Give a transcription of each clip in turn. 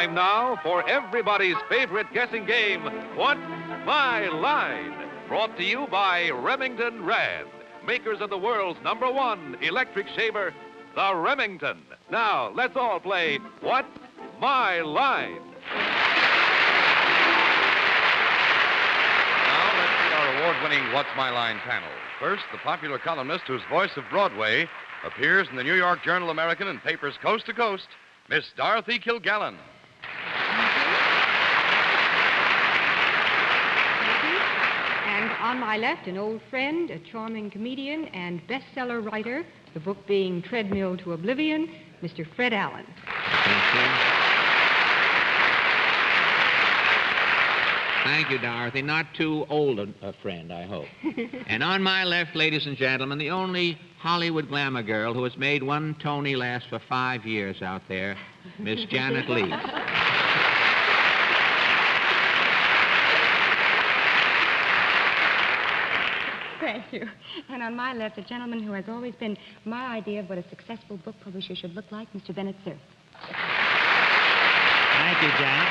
Time now for everybody's favorite guessing game, What's My Line? Brought to you by Remington Rad, makers of the world's #1 electric shaver, the Remington. Now, let's all play What's My Line? Now, let's see our award-winning What's My Line panel. First, the popular columnist whose voice of Broadway appears in the New York Journal American and papers coast to coast, Miss Dorothy Kilgallen. And on my left, an old friend, a charming comedian, and bestseller writer, the book being Treadmill to Oblivion, Mr. Fred Allen. Thank you, Dorothy. Not too old a friend, I hope. And on my left, ladies and gentlemen, the only Hollywood glamour girl who has made one Tony last for 5 years out there, Miss Janet Leigh. Thank you. And on my left, a gentleman who has always been my idea of what a successful book publisher should look like, Mr. Bennett Cerf. Thank you, Janet.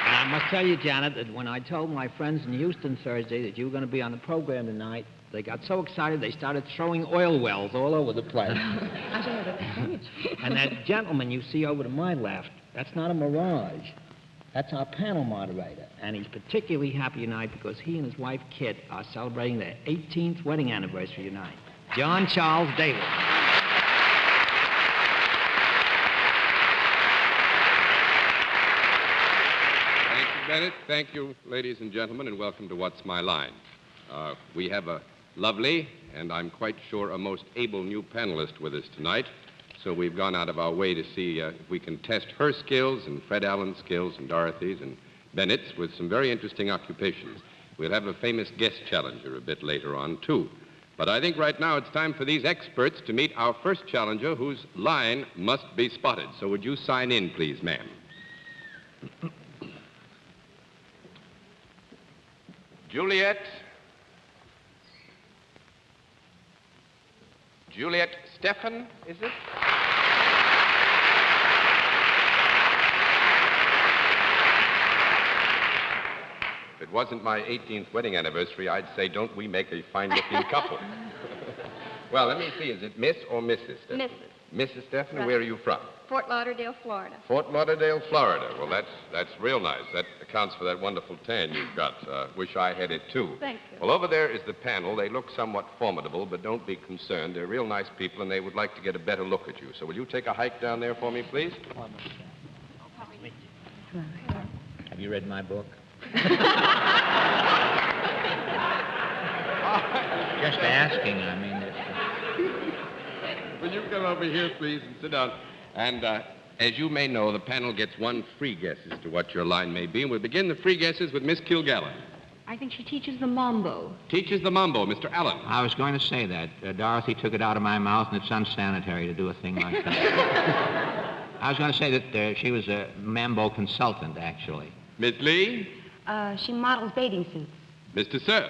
And I must tell you, Janet, that when I told my friends in Houston Thursday that you were going to be on the program tonight, they got so excited they started throwing oil wells all over the place. I should have a stage. And that gentleman you see over to my left, that's not a mirage. That's our panel moderator. And he's particularly happy tonight because he and his wife, Kit, are celebrating their 18th wedding anniversary tonight. John Charles Daly. Thank you, Bennett. Thank you, ladies and gentlemen, and welcome to What's My Line. We have a lovely, and I'm quite sure a most able new panelist with us tonight. So we've gone out of our way to see if we can test her skills and Fred Allen's skills and Dorothy's and Bennett's with some very interesting occupations. We'll have a famous guest challenger a bit later on, too. But I think right now it's time for these experts to meet our first challenger whose line must be spotted. So would you sign in, please, ma'am? Juliet Stephan, is it? If it wasn't my 18th wedding anniversary, I'd say, don't we make a fine-looking couple? Well, let me see. Is it Miss or Mrs. Stephan? Mrs. Mrs. Stephan, Right. where are you from? Fort Lauderdale, Florida. Fort Lauderdale, Florida. Well, that's real nice. That accounts for that wonderful tan you've got. Wish I had it, too. Thank you. Well, over there is the panel. They look somewhat formidable, but don't be concerned. They're real nice people, and they would like to get a better look at you. So will you take a hike down there for me, please? Have you read my book? Just asking, I mean. Will you come over here, please, and sit down? And as you may know, the panel gets one free guess as to what your line may be. And we'll begin the free guesses with Miss Kilgallen. I think she teaches the mambo. Teaches the mambo, Mr. Allen. I was going to say that. Dorothy took it out of my mouth, and it's unsanitary to do a thing like that. I was going to say that she was a mambo consultant, actually. Miss Lee? She models bathing suits. Mr. Cerf?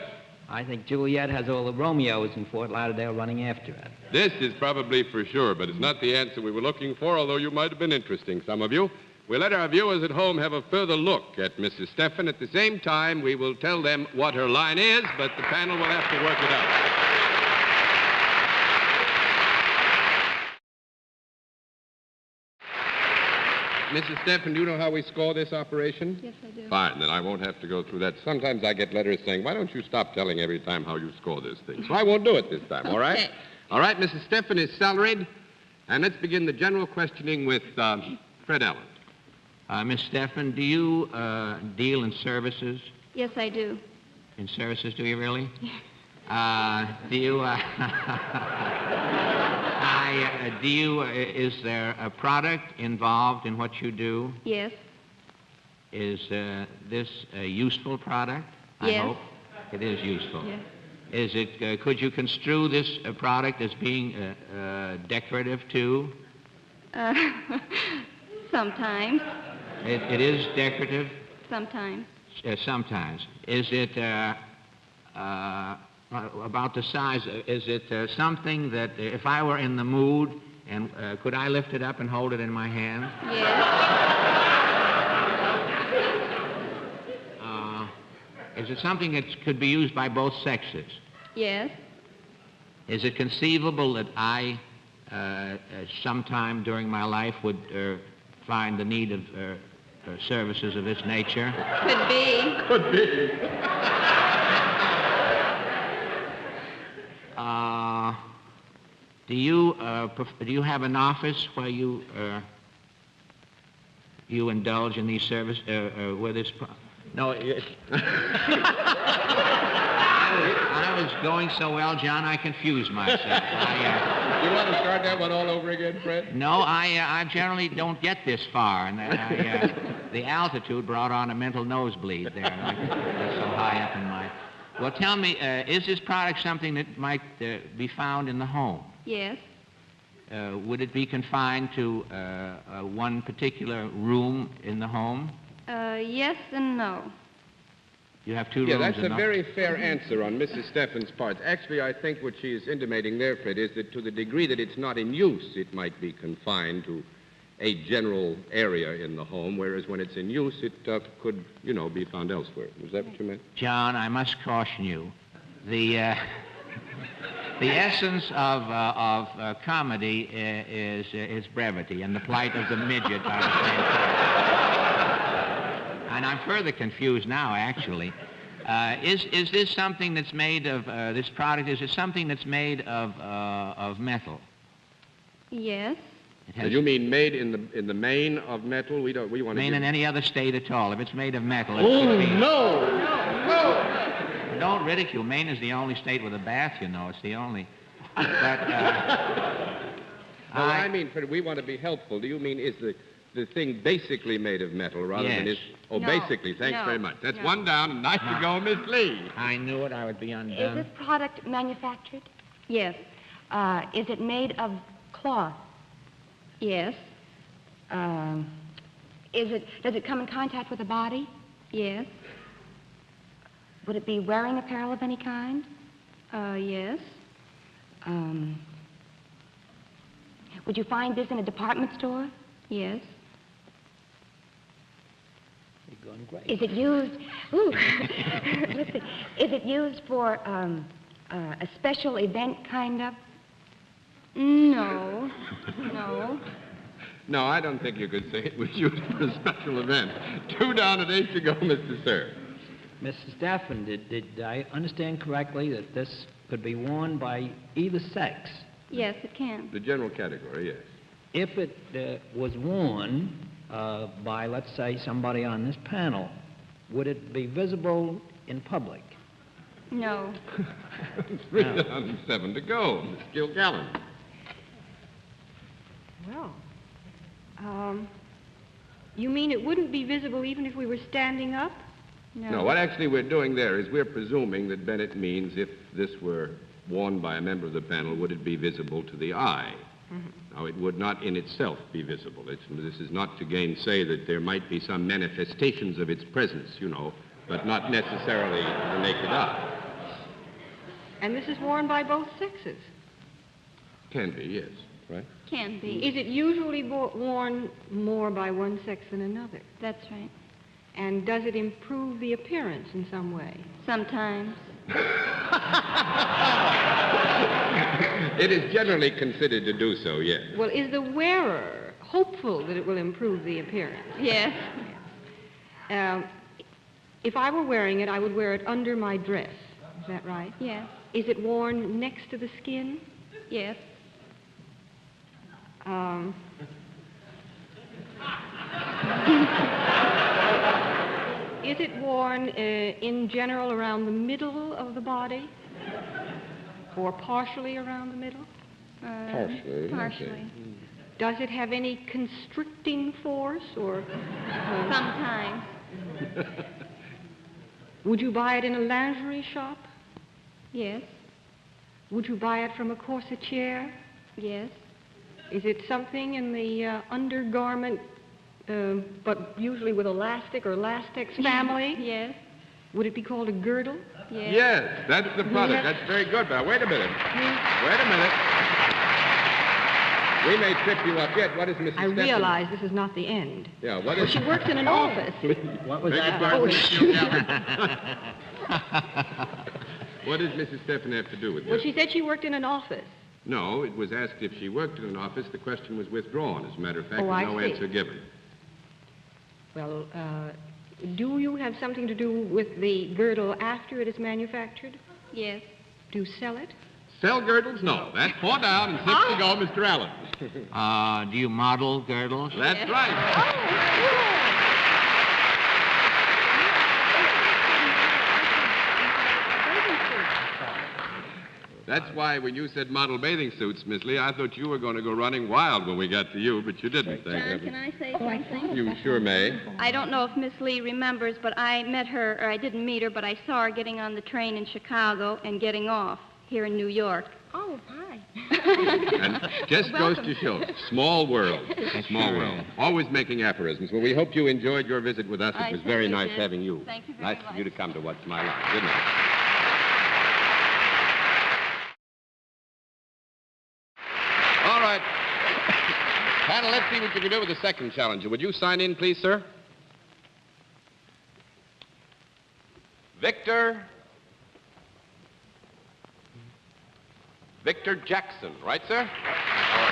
I think Juliet has all the Romeos in Fort Lauderdale running after her. This is probably for sure, but it's not the answer we were looking for, although you might have been interesting, some of you. We'll let our viewers at home have a further look at Mrs. Stephan. At the same time, we will tell them what her line is, but the panel will have to work it out. Mrs. Stephan, do you know how we score this operation? Yes, I do. Fine, then I won't have to go through that. Sometimes I get letters saying, why don't you stop telling every time how you score this thing? So I won't do it this time, all right? Okay. All right, Mrs. Stephan is salaried. And let's begin the general questioning with Fred Allen. Miss Stephan, do you deal in services? Yes, I do. In services, do you really? Do you, is there a product involved in what you do? Yes. Is this a useful product? I Yes. hope. It is useful. Yes. Is it, could you construe this product as being decorative, too? Sometimes. It is decorative? Sometimes. Sometimes. Is it about the size? Is it something that if I were in the mood And could I lift it up and hold it in my hand? Yes. Is it something that could be used by both sexes? Yes. Is it conceivable that I, sometime during my life, would find the need of services of this nature? Could be. Could be. Do you have an office where you indulge in these services with this? No. I was going so well, John, I confused myself. You want to start that one all over again, Fred? No, I generally don't get this far, and the altitude brought on a mental nosebleed there. I so high up in my. Well, tell me, is this product something that might be found in the home? Yes. Would it be confined to one particular room in the home? Yes and no. You have two rooms. Yeah, that's in a the... very fair answer on Mrs. Stephan's part. Actually, I think what she is intimating there, Fred, is that to the degree that it's not in use, it might be confined to a general area in the home, whereas when it's in use, it could, be found elsewhere. Was that what you meant? John, I must caution you. The essence of comedy is brevity, and the plight of the midget are the same thing. And I'm further confused now, actually. Is this something that's made of, this product, is it something that's made of metal? Yes. So you mean made in the main of metal? We want to Maine in any other state at all. If it's made of metal, it Oh, could be... no! Don't ridicule. Maine is the only state with a bath, It's the only... But, No, I mean, Fred, we want to be helpful. Do you mean is the thing basically made of metal rather than Yes. is... Oh, No, basically. Thanks no, very much. That's no. one down, and nice to go, Miss Lee. I knew it. I would be Is undone. this product manufactured? Yes. Is it made of cloth? Yes. Does it come in contact with the body? Yes. Would it be wearing apparel of any kind? Yes. Would you find this in a department store? Yes. You're going great. Is it used? Ooh, let's see. Is it used for a special event, kind of? No. No. No, I don't think you could say it was used for a special event. 2 down and 8 to go, Mr. Sir. Mrs. Stephan, did I understand correctly that this could be worn by either sex? Yes, it can. The general category, yes. If it was worn by, let's say, somebody on this panel, would it be visible in public? No. 3 down and 7 to go, Miss Gilgallen. Well, you mean it wouldn't be visible even if we were standing up? No, what actually we're doing there is we're presuming that Bennett means if this were worn by a member of the panel, would it be visible to the eye? Mm-hmm. Now, it would not in itself be visible. This is not to gainsay that there might be some manifestations of its presence, but not necessarily the naked eye. And this is worn by both sexes. Can be, yes, right? Can be. Is it usually worn more by one sex than another? That's right. And does it improve the appearance in some way? Sometimes. It is generally considered to do so, yes. Well, is the wearer hopeful that it will improve the appearance? Yes. If I were wearing it, I would wear it under my dress. Is that right? Yes. Is it worn next to the skin? Yes. Is it worn in general around the middle of the body? Or partially around the middle? Partially. Partially. Does it have any constricting force or... Sometimes. Would you buy it in a lingerie shop? Yes. Would you buy it from a corsetier? Yes. Is it something in the undergarment, but usually with elastic or lastex family? Yes. Would it be called a girdle? Yes. Yes, that's the product. Yes. That's very good. But wait a minute. Wait a minute. We may trip you up yet. What is Mrs. I Stephan? realize this is not the end. Yeah, what Well, is... she works in an office. What was Beg your that? pardon, Mr. Galvin? What does Mrs. Stephan have to do with this? Well, she said she worked in an office. No, it was asked if she worked in an office. The question was withdrawn. As a matter of fact, Oh, I no see. answer given. Well, do you have something to do with the girdle after it is manufactured? Yes. Do you sell it? Sell girdles? No. That's 4 down and 6 to go, Mr. Allen. Do you model girdles? That's right. That's why when you said model bathing suits, Miss Lee, I thought you were going to go running wild when we got to you, but you didn't. Thank John, heaven. can I say something? You sure may. I don't know if Miss Lee remembers, but I met her, or I didn't meet her, but I saw her getting on the train in Chicago and getting off here in New York. Oh, hi. And just goes to show, small world. Small world. Always making aphorisms. Well, we hope you enjoyed your visit with us. I It was very certainly nice did. having you. Thank you very Nice much. of you to come to What's My Line. Good night. All right. Panel, let's see what you can do with the second challenger. Would you sign in, please, sir? Victor Jackson, right, sir? How are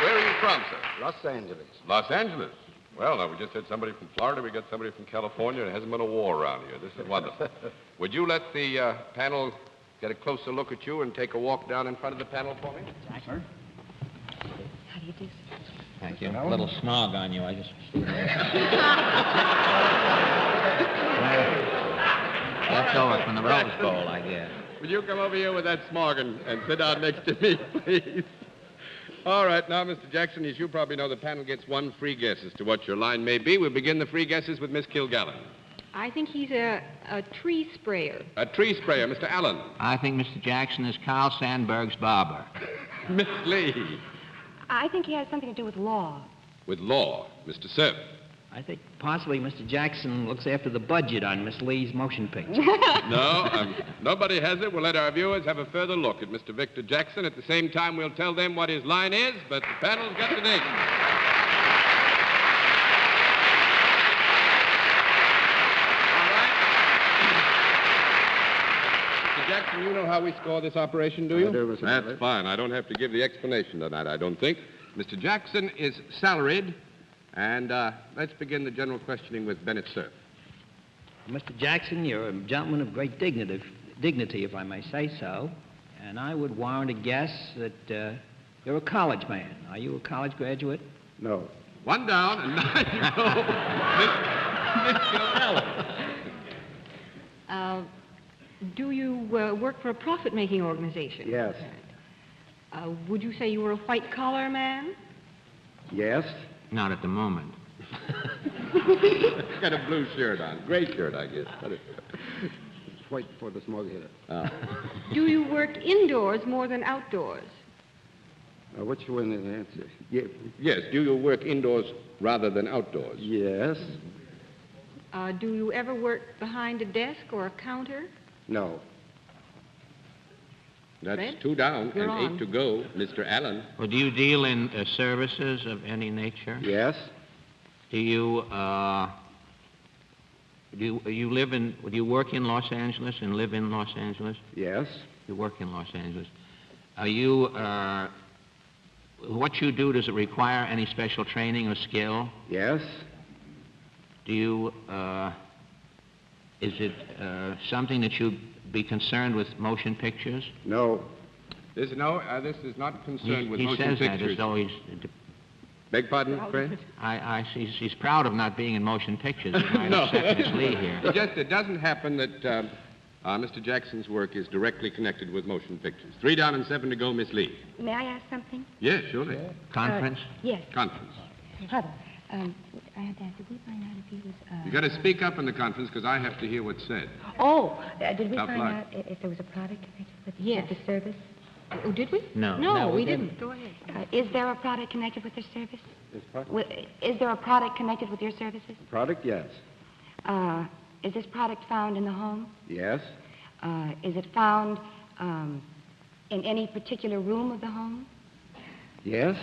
you? Where are you from, sir? Los Angeles. Los Angeles. Well, now, we just had somebody from Florida. We got somebody from California. There hasn't been a war around here. This is wonderful. Would you let the panel get a closer look at you and take a walk down in front of the panel for me? Sir? How do you do? Thank you. A little smog on you. I just... Left over from the Rose Bowl, I guess. Would you come over here with that smog and sit down next to me, please? All right, now, Mr. Jackson, as you probably know, the panel gets 1 free guess as to what your line may be. We'll begin the free guesses with Miss Kilgallen. I think he's a tree sprayer. A tree sprayer, Mr. Allen. I think Mr. Jackson is Carl Sandburg's barber. Miss Lee. I think he has something to do with law. With law, Mr. Cerf. I think possibly Mr. Jackson looks after the budget on Miss Lee's motion picture. No, nobody has it. We'll let our viewers have a further look at Mr. Victor Jackson. At the same time, we'll tell them what his line is, but the panel's got to dig. All right. Mr. Jackson, you know how we score this operation, do you? I do, Mr. That's Miller. fine. I don't have to give the explanation tonight, I don't think. Mr. Jackson is salaried, and let's begin the general questioning with Bennett Cerf. Mr. Jackson, you're a gentleman of great dignity, if I may say so, and I would warrant a guess that you're a college man. Are you a college graduate? No. 1 down and 9 to go. Miss Kilgallen. Do you work for a profit-making organization? Yes. Would you say you were a white-collar man? Yes. Not at the moment. He's got a blue shirt on. Gray shirt, I guess. Wait for the smoke hitter. Do you work indoors more than outdoors? Which one is the answer? Yes, do you work indoors rather than outdoors? Yes. Do you ever work behind a desk or a counter? No. That's Fred? 2 down You're and 8 on. to go. Mr. Allen. Well, do you deal in services of any nature? Yes. Do you work in Los Angeles and live in Los Angeles? Yes. You work in Los Angeles. Are you, what you do, does it require any special training or skill? Yes. Do you, is it something that you'd be concerned with motion pictures? No. This is not concerned with he motion says pictures. that as though he's... Beg pardon, Fred? He's proud of not being in motion pictures. He might No. upset Miss Lee here. It doesn't happen that Mr. Jackson's work is directly connected with motion pictures. 3 down and 7 to go, Miss Lee. May I ask something? Yes, surely. Conference? Yes. Conference. Hold on. I had to ask, did we find out if he was... You got to speak up in the conference because I have to hear what's said. Oh, did we Tough find luck. out if there was a product connected with, Yes. with the service? Oh, did we? No. No, we didn't. Go ahead. Is there a product connected with their service? This product? Is there a product connected with your services? Product? Yes. Is this product found in the home? Yes. Is it found in any particular room of the home? Yes?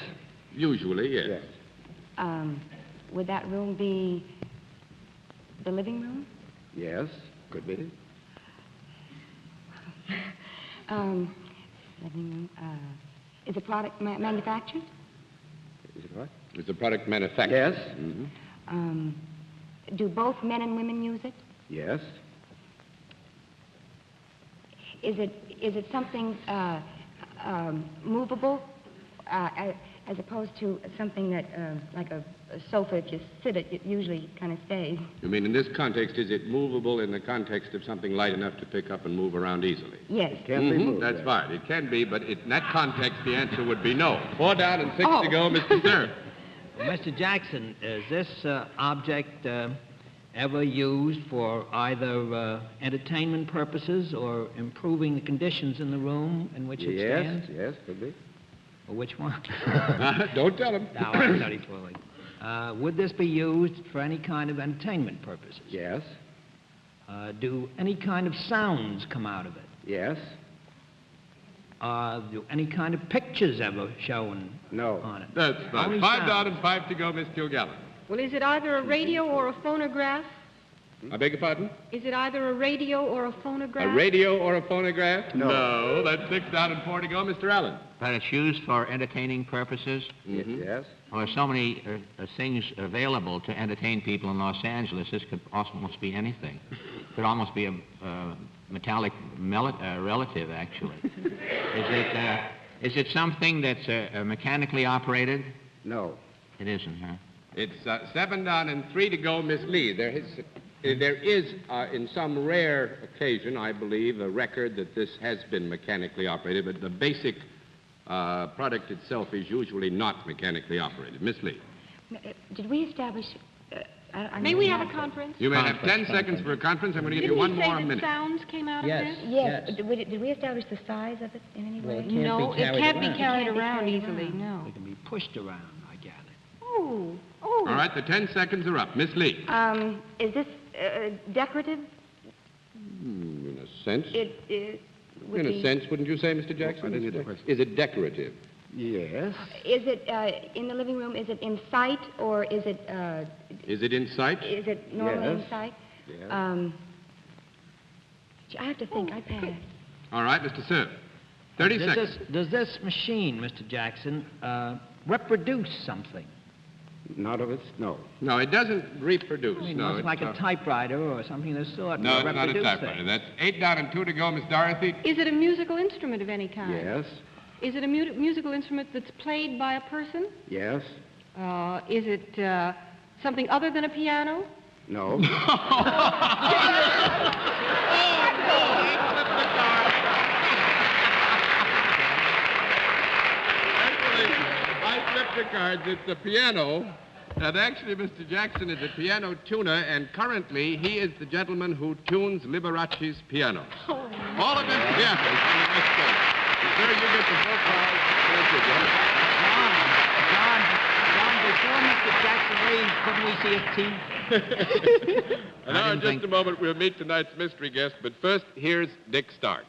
Usually, yes. Yes. Would that room be the living room? Yes, could be. Living room. Is the product manufactured? Is it what? Is the product manufactured? Yes. Mm-hmm. Do both men and women use it? Yes. Is it something movable, as opposed to something that, like a sofa, if you sit it usually kind of stays? You mean in this context, is it movable in the context of something light enough to pick up and move around easily? Yes. Can't be moved. That's yes. right. It can be, but in that context, the answer would be no. 4 down and 6 to go, Mr. Sir. Well, Mr. Jackson, is this object ever used for either entertainment purposes or improving the conditions in the room in which it stands? Yes, could be. Or which one? Don't tell him. No, I'm sorry, Floyd. Would this be used for any kind of entertainment purposes? Yes. Do any kind of sounds come out of it? Yes. Do any kind of pictures ever shown No. on it? That's fine. Only 5 sounds. down and 5 to go, Miss Kilgallen. Well, is it either a radio or a phonograph? I beg your pardon? Is it either a radio or a A phonograph? radio or a phonograph? No. No. That's 6 down and 4 to go, Mr. Allen. But it's used for entertaining purposes. Yes. There are so many things available to entertain people in Los Angeles. This could almost be anything. Could almost be a metallic relative, actually. Is it something that's mechanically operated? No. It isn't, huh? It's 7 down and 3 to go, Miss Lee. There is, in some rare occasion, I believe, a record that this has been mechanically operated, but the basic product itself is usually not mechanically operated. Miss Lee. Did we establish... May we have a conference? You may have 10 seconds for a conference. I'm going to give you one more Didn't you say minute. that sounds came out Yes. of this? Yes. Yes. Did we establish the size of it in any Well, way? it can't No, be it carried can't be around. carried It can't be around carried easily, around. no. It can be pushed around, I gather. Oh, All right, the 10 seconds are up. Miss Lee. Is this decorative? In a sense. It would In be... a sense, wouldn't you say, Mr. Jackson? I didn't get the question. Is it decorative? Yes. Is it in the living room? Is it in sight, or is it? Is it in sight? Is it normally in Yes. sight? Yes. I have to think. I pass. All right, Mr. Sir. 30 seconds. Does this machine, Mr. Jackson, reproduce something? Not of its, no. No, it doesn't reproduce. I mean, no, it's like a typical or something of the sort. No, it's not a reproduce typewriter. things. That's 8 down and 2 to go, Miss Dorothy. is it a musical instrument of any kind? Yes. Is it a musical instrument that's played by a person? Yes. Is it something other than a piano? No. I flipped the cards. It's a piano. And actually, Mr. Jackson is a piano tuner, and currently he is the gentleman who tunes Liberace's piano. All of his pianos on the West Coast. Sir, you get the full prize. Thank you, John, before Mr. Jackson leaves, couldn't we see his teeth? And now, in just a moment, we'll meet tonight's mystery guest, but first, here's Dick Stark.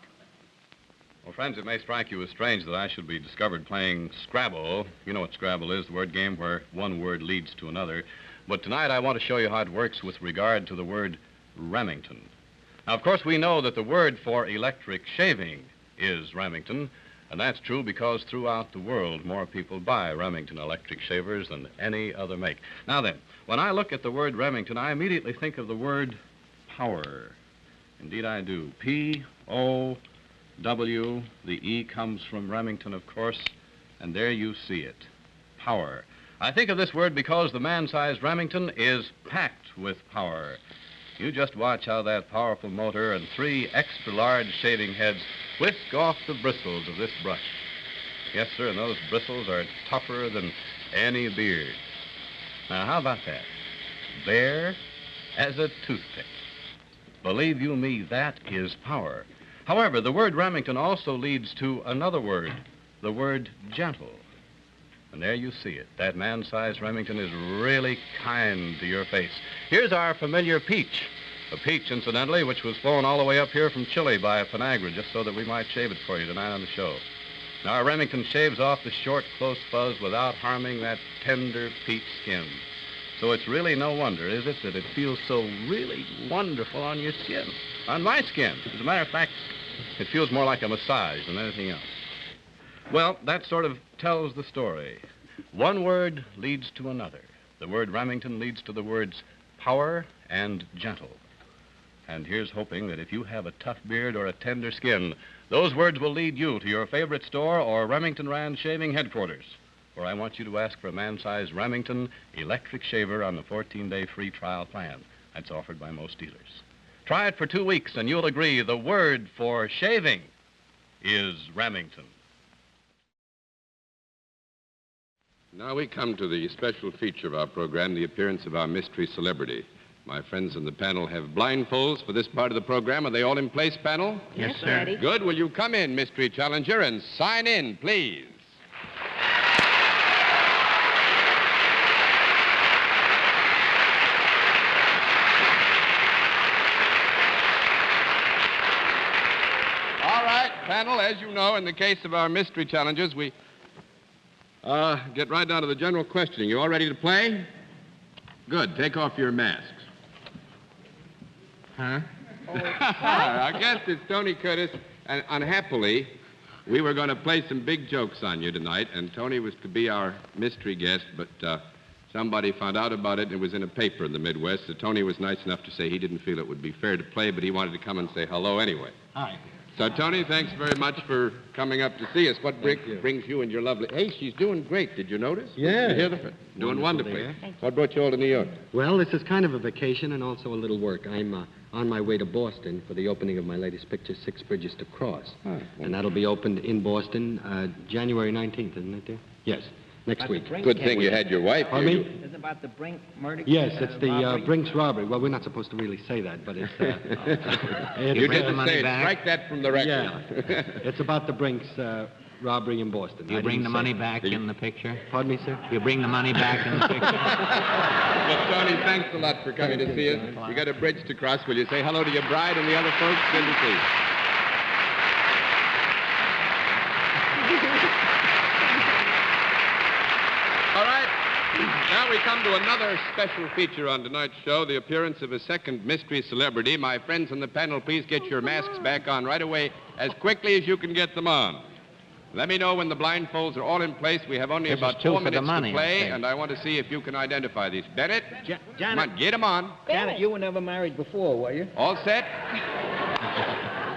Well, friends, it may strike you as strange that I should be discovered playing Scrabble. You know what Scrabble is, the word game where one word leads to another. But tonight I want to show you how it works with regard to the word Remington. Now, of course, we know that the word for electric shaving is Remington, and that's true because throughout the world more people buy Remington electric shavers than any other make. Now then, when I look at the word Remington, I immediately think of the word power. Indeed I do. P-O-W. The E comes from Remington, of course, and there you see it. Power. I think of this word because the man-sized Remington is packed with power. You just watch how that powerful motor and 3 extra-large shaving heads whisk off the bristles of this brush. Yes, sir, and those bristles are tougher than any beard. Now, how about that? Bare as a toothpick. Believe you me, that is power. However, the word Remington also leads to another word, the word gentle. And there you see it. That man-sized Remington is really kind to your face. Here's our familiar peach. A peach, incidentally, which was flown all the way up here from Chile by a Panagra just so that we might shave it for you tonight on the show. Now, our Remington shaves off the short, close fuzz without harming that tender peach skin. So it's really no wonder, is it, that it feels so really wonderful on your skin, on my skin. As a matter of fact, it feels more like a massage than anything else. Well, that sort of tells the story. One word leads to another. The word Remington leads to the words power and gentle. And here's hoping that if you have a tough beard or a tender skin, those words will lead you to your favorite store or Remington Rand Shaving Headquarters, where I want you to ask for a man-sized Remington electric shaver on the 14-day free trial plan that's offered by most dealers. Try it for 2 weeks, and you'll agree the word for shaving is Remington. Now we come to the special feature of our program, the appearance of our mystery celebrity. My friends on the panel have blindfolds for this part of the program. Are they all in place, panel? Yes, sir. Ready. Good. Will you come in, mystery challenger, and sign in, please? All right, panel, as you know, in the case of our mystery challengers, we get right down to the general questioning. You all ready to play? Good. Take off your masks. Huh? Our guest is Tony Curtis, and unhappily, we were going to play some big jokes on you tonight, and Tony was to be our mystery guest, but somebody found out about it, and it was in a paper in the Midwest, so Tony was nice enough to say he didn't feel it would be fair to play, but he wanted to come and say hello anyway. Hi. So, Tony, thanks very much for coming up to see us. What brings you and your lovely... Hey, she's doing great. Did you notice? Yeah. Did you hear the... Doing wonderfully. What brought you all to New York? Well, this is kind of a vacation and also a little work. I'm on my way to Boston for the opening of my latest picture, Six Bridges to Cross. Oh, and that'll be opened in Boston January 19th, isn't it, dear? Yes, next week. Good thing you had your wife Pardon here. me? Is it about the Brink murder? Yes, it's the robbery? Brinks robbery. Well, we're not supposed to really say that, but it's... You bring the didn't money say it. back? Strike that from the record. Yeah. It's about the Brinks robbery in Boston. You I bring didn't the say money it. back in the picture? Pardon me, sir? You bring the money back in the picture? Well, Tony, thanks a lot for coming to see us. You got a bridge to cross. Will you say hello to your bride and the other folks? Good to see you. All right. Now we come to another special feature on tonight's show, the appearance of a second mystery celebrity. My friends on the panel, please get your masks back on right away as quickly as you can get them on. Let me know when the blindfolds are all in place. We have only This about is two 4 for the minutes money, to play, I think. and I want to see if you can identify these. Bennett, come Janet, on, get them on. Janet, you were never married before, were you? All set?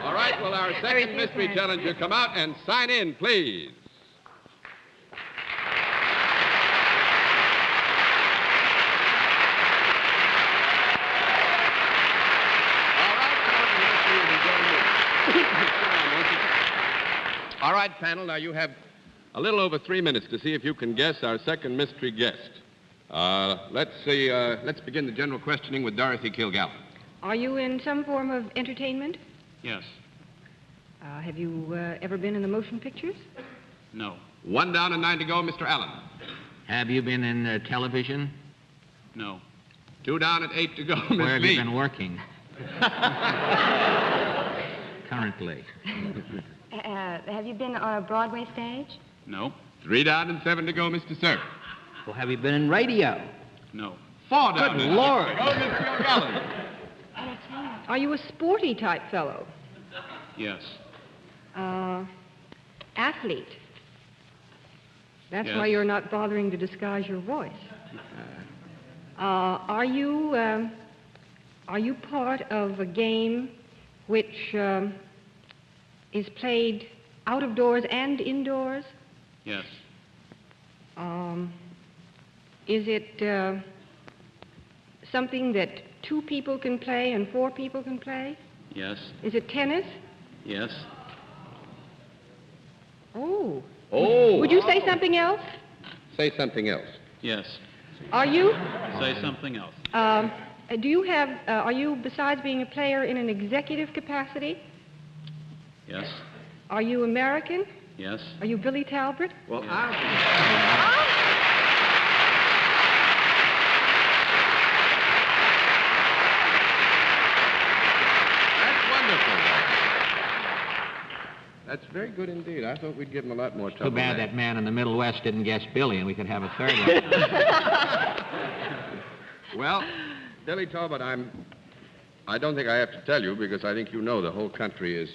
All right, will our second mystery challenger come out and sign in, please? All right, panel, now you have a little over 3 minutes to see if you can guess our second mystery guest. Let's see, let's begin the general questioning with Dorothy Kilgallen. Are you in some form of entertainment? Yes. Have you ever been in the motion pictures? No. 1 down and 9 to go, Mr. Allen. Have you been in television? No. 2 down and 8 to go, Miss Where have Lee. you been working? Currently. Have you been on a Broadway stage? No. 3 down and 7 to go, Mr. Sir. Well, have you been in radio? No. 4 down. Good and Lord. 7 to go, Miss Kilgallen. Are you a sporty type fellow? Yes. Athlete? That's Yes. why you're not bothering to disguise your voice. Are you part of a game which is played out of doors and indoors? Yes. Is it something that 2 people can play and 4 people can play? Yes. Is it tennis? Yes. Oh. Oh. Would you say something else? Say something else. Yes. Are you? Say something else. Do you have, are you, besides being a player, in an executive capacity? Yes. Are you American? Yes. Are you Billy Talbert? Well, That's very good indeed. I thought we'd give him a lot more trouble. Too bad that man in the Middle West didn't guess Billy, and we could have a third one. Well, Billy Talbot, I don't think I have to tell you, because I think you know the whole country is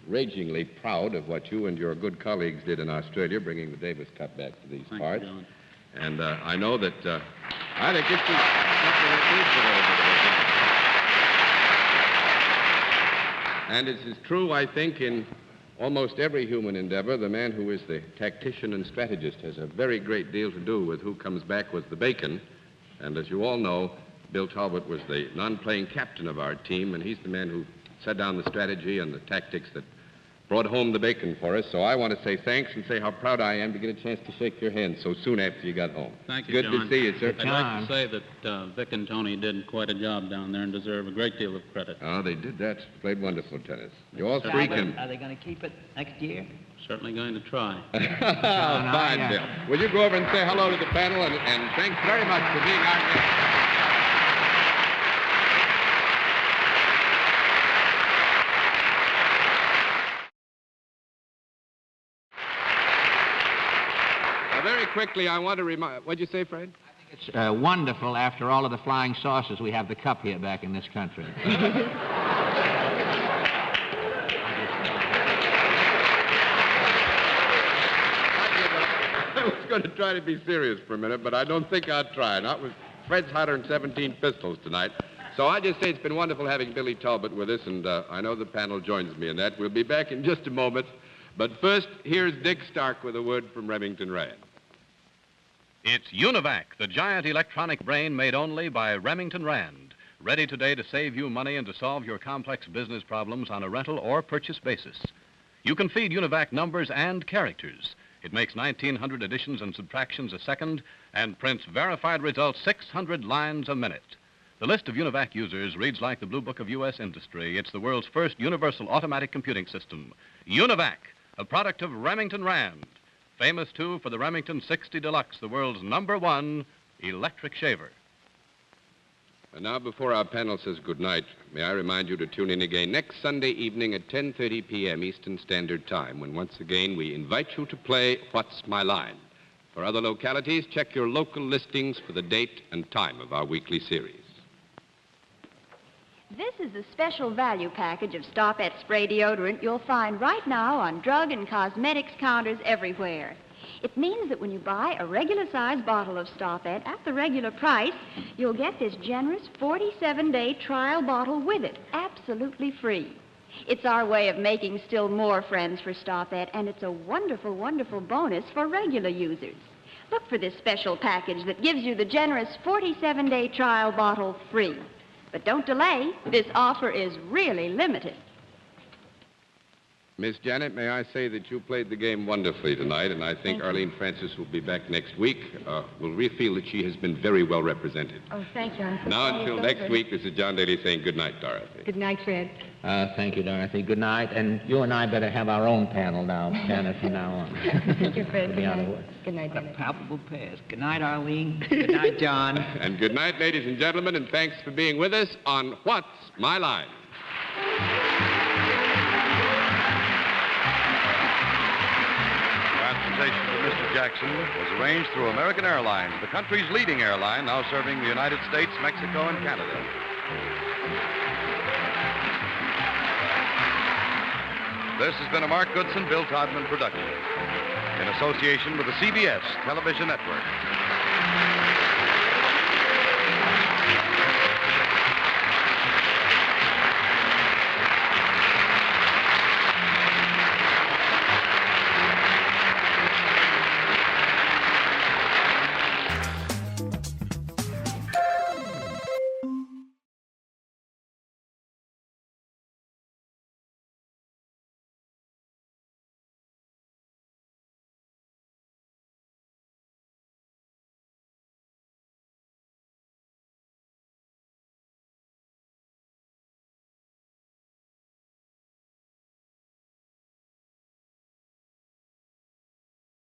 ragingly proud of what you and your good colleagues did in Australia, bringing the Davis Cup back to these parts. Thank you, John. And I know that I think this is something that needs for those. And it is true, I think, in almost every human endeavor. The man who is the tactician and strategist has a very great deal to do with who comes back with the bacon. And as you all know, Bill Talbot was the non-playing captain of our team, and he's the man who set down the strategy and the tactics that brought home the bacon for us. So I want to say thanks and say how proud I am to get a chance to shake your hand so soon after you got home. Thank you, Good John. to see you, sir. I'd like to say that Vic and Tony did quite a job down there and deserve a great deal of credit. Oh, they did that. Played wonderful tennis. You all three can... Are they going to keep it next year? Certainly going to try. Fine, Bill. Will you go over and say hello to the panel, and thanks very much for being our guest. Very quickly, I want to remind... What'd you say, Fred? It's wonderful, after all of the flying saucers, we have the cup here back in this country. I was going to try to be serious for a minute, but I don't think I'll try. Not with Fred's 117 pistols tonight. So I just say it's been wonderful having Billy Talbot with us, and I know the panel joins me in that. We'll be back in just a moment. But first, here's Dick Stark with a word from Remington Rand. It's Univac, the giant electronic brain made only by Remington Rand. Ready today to save you money and to solve your complex business problems on a rental or purchase basis. You can feed Univac numbers and characters. It makes 1,900 additions and subtractions a second and prints verified results 600 lines a minute. The list of Univac users reads like the Blue Book of U.S. industry. It's the world's first universal automatic computing system. Univac, a product of Remington Rand. Famous, too, for the Remington 60 Deluxe, the world's #1 electric shaver. And now, before our panel says goodnight, may I remind you to tune in again next Sunday evening at 10:30 p.m. Eastern Standard Time, when once again we invite you to play What's My Line? For other localities, check your local listings for the date and time of our weekly series. This is the special value package of Stop-Et spray deodorant you'll find right now on drug and cosmetics counters everywhere. It means that when you buy a regular-sized bottle of Stop-Et at the regular price, you'll get this generous 47-day trial bottle with it, absolutely free. It's our way of making still more friends for Stop-Et, and it's a wonderful, wonderful bonus for regular users. Look for this special package that gives you the generous 47-day trial bottle free. But don't delay. This offer is really limited. Miss Janet, may I say that you played the game wonderfully tonight, and I think Arlene Francis will be back next week. We'll feel that she has been very well represented. Oh, thank you. Now, until next week, this is John Daly saying good night, Dorothy. Good night, Fred. Thank you, Dorothy. Good night. And you and I better have our own panel now, Janet, from now on. Thank you, Fred. Good night. Good night, What a Janet. palpable pass. Good night, Arlene. Good night, John. And good night, ladies and gentlemen, and thanks for being with us on What's My Line? Transportation for Mr. Jackson was arranged through American Airlines, the country's leading airline, now serving the United States, Mexico, and Canada. This has been a Mark Goodson, Bill Todman production, in association with the CBS Television Network.